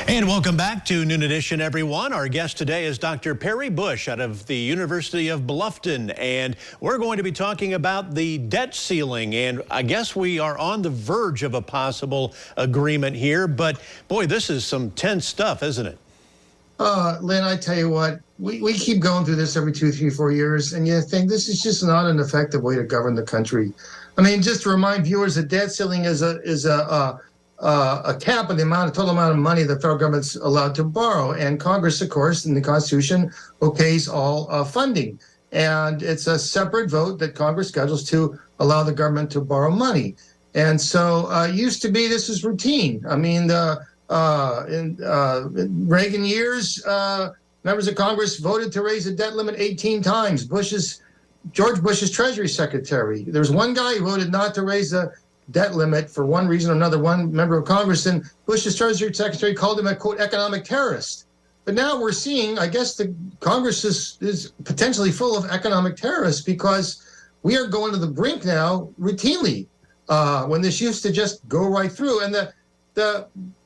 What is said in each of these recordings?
And welcome back to Noon Edition, everyone. Our guest today is Dr. Perry Bush out of the University of Bluffton, and we're going to be talking about the debt ceiling. And I guess we are on the verge of a possible agreement here, but boy, this is some tense stuff, isn't it? Lynn, I tell you what, we keep going through this every 2, 3, 4 years, and you think this is just not an effective way to govern the country. I mean, just to remind viewers, the debt ceiling is a cap on the total amount of money the federal government's allowed to borrow. And Congress, of course, in the Constitution, okays all funding. And it's a separate vote that Congress schedules to allow the government to borrow money. And so it used to be this was routine. I mean, in Reagan years, members of Congress voted to raise the debt limit 18 times. George Bush's Treasury Secretary. There was one guy who voted not to raise the debt limit for one reason or another, one member of Congress, and Bush's Treasury Secretary called him a, quote, economic terrorist. But now we're seeing, I guess the Congress is potentially full of economic terrorists because we are going to the brink now routinely when this used to just go right through. And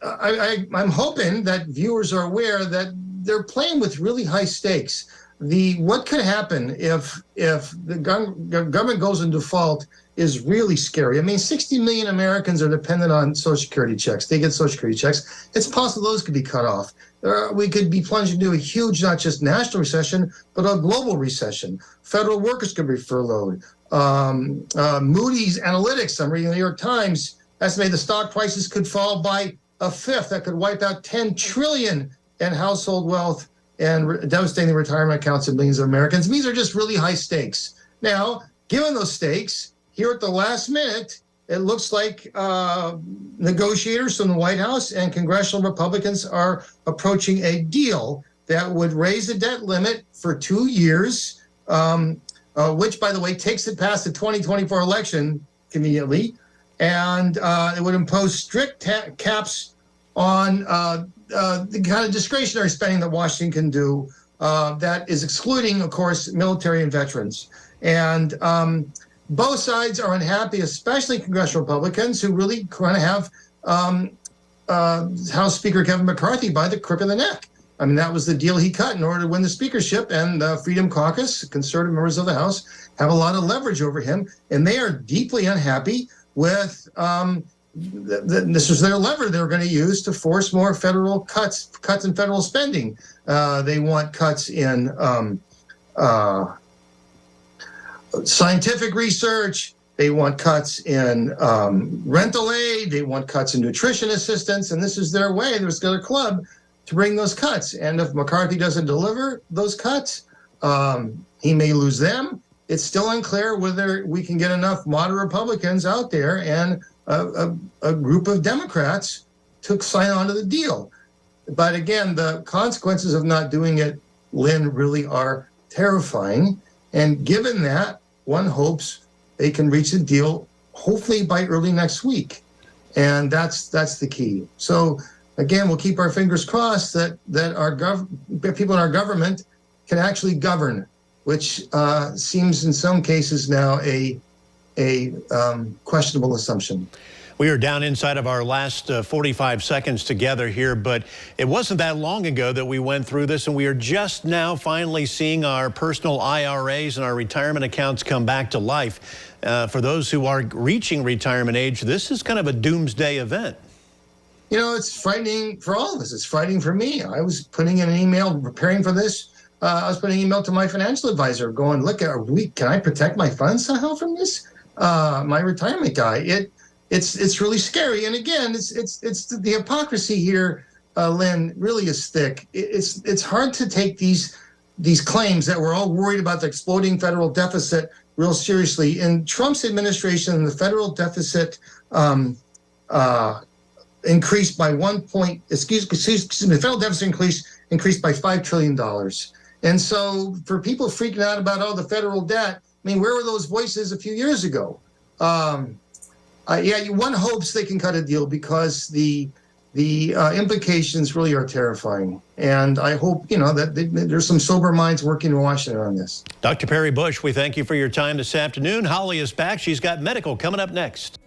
I'm hoping that viewers are aware that they're playing with really high stakes. What could happen if the government goes in default is really scary. I mean, 60 million Americans are dependent on Social Security checks. They get Social Security checks. It's possible those could be cut off. We could be plunged into a huge, not just national recession, but a global recession. Federal workers could be furloughed. Moody's Analytics, I'm reading the New York Times, estimate the stock prices could fall by a fifth. That could wipe out $10 trillion in household wealth and devastating the retirement accounts of millions of Americans. These are just really high stakes. Now, given those stakes, here at the last minute, it looks like negotiators from the White House and congressional Republicans are approaching a deal that would raise the debt limit for 2 years, which, by the way, takes it past the 2024 election conveniently. And it would impose strict caps on the kind of discretionary spending that Washington can do that is excluding, of course, military and veterans. And both sides are unhappy, especially congressional Republicans who really kind of have House Speaker Kevin McCarthy by the crook of the neck. I mean, that was the deal he cut in order to win the speakership, and the Freedom Caucus, conservative members of the House, have a lot of leverage over him, and they are deeply unhappy with this was their lever they were going to use to force more federal cuts in federal spending. They want cuts in scientific research. They want cuts in rental aid. They want cuts in nutrition assistance. And this is their way, there's their club, to bring those cuts. And if McCarthy doesn't deliver those cuts, he may lose them. It's still unclear whether we can get enough moderate Republicans out there and a group of Democrats to sign on to the deal. But again, the consequences of not doing it, Lynn, really are terrifying. And given that, one hopes they can reach a deal, hopefully by early next week. And that's the key. So again, we'll keep our fingers crossed that our people in our government can actually govern, which seems in some cases now a questionable assumption. We are down inside of our last 45 seconds together here, but it wasn't that long ago that we went through this, and we are just now finally seeing our personal IRAs and our retirement accounts come back to life. For those who are reaching retirement age, this is kind of a doomsday event. You know, it's frightening for all of us. It's frightening for me. I was putting in an email preparing for this. I was putting an email to my financial advisor going, look, can I protect my funds somehow from this? My retirement guy. It's really scary. And again, it's the hypocrisy here, Lynn, really is thick. It's hard to take these claims that we're all worried about the exploding federal deficit real seriously. In Trump's administration, the federal deficit increased by the federal deficit increased by $5 trillion. And so for people freaking out about, the federal debt, I mean, where were those voices a few years ago? One hopes they can cut a deal because the implications really are terrifying. And I hope, that there's some sober minds working in Washington on this. Dr. Perry Bush, we thank you for your time this afternoon. Holly is back. She's got medical coming up next.